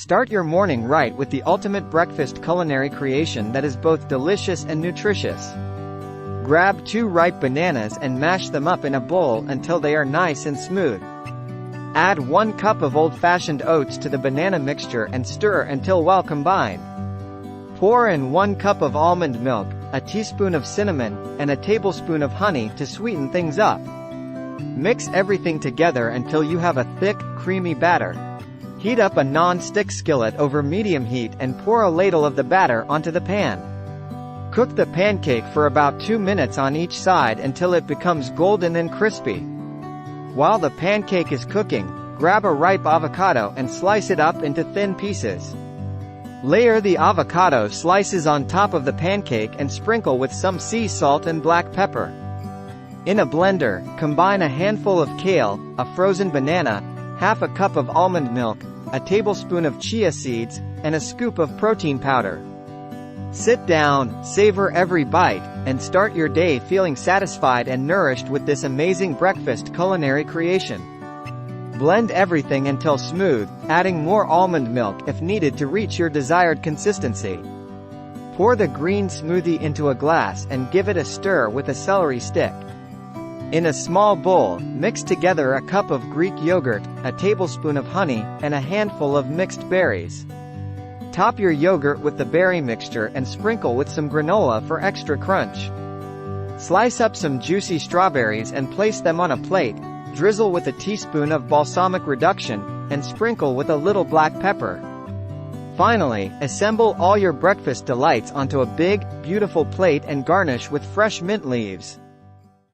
Start your morning right with the ultimate breakfast culinary creation that is both delicious and nutritious. Grab 2 ripe bananas and mash them up in a bowl until they are nice and smooth. Add 1 cup of old-fashioned oats to the banana mixture and stir until well combined. Pour in 1 cup of almond milk, a teaspoon of cinnamon, and a tablespoon of honey to sweeten things up. Mix everything together until you have a thick, creamy batter. Heat up a non-stick skillet over medium heat and pour a ladle of the batter onto the pan. Cook the pancake for about 2 minutes on each side until it becomes golden and crispy. While the pancake is cooking, grab a ripe avocado and slice it up into thin pieces. Layer the avocado slices on top of the pancake and sprinkle with some sea salt and black pepper. In a blender, combine a handful of kale, a frozen banana, half a cup of almond milk, a tablespoon of chia seeds, and a scoop of protein powder. Sit down, savor every bite, and start your day feeling satisfied and nourished with this amazing breakfast culinary creation. Blend everything until smooth, adding more almond milk if needed to reach your desired consistency. Pour the green smoothie into a glass and give it a stir with a celery stick. In a small bowl, mix together a cup of Greek yogurt, a tablespoon of honey, and a handful of mixed berries. Top your yogurt with the berry mixture and sprinkle with some granola for extra crunch. Slice up some juicy strawberries and place them on a plate, drizzle with a teaspoon of balsamic reduction, and sprinkle with a little black pepper. Finally, assemble all your breakfast delights onto a big, beautiful plate and garnish with fresh mint leaves.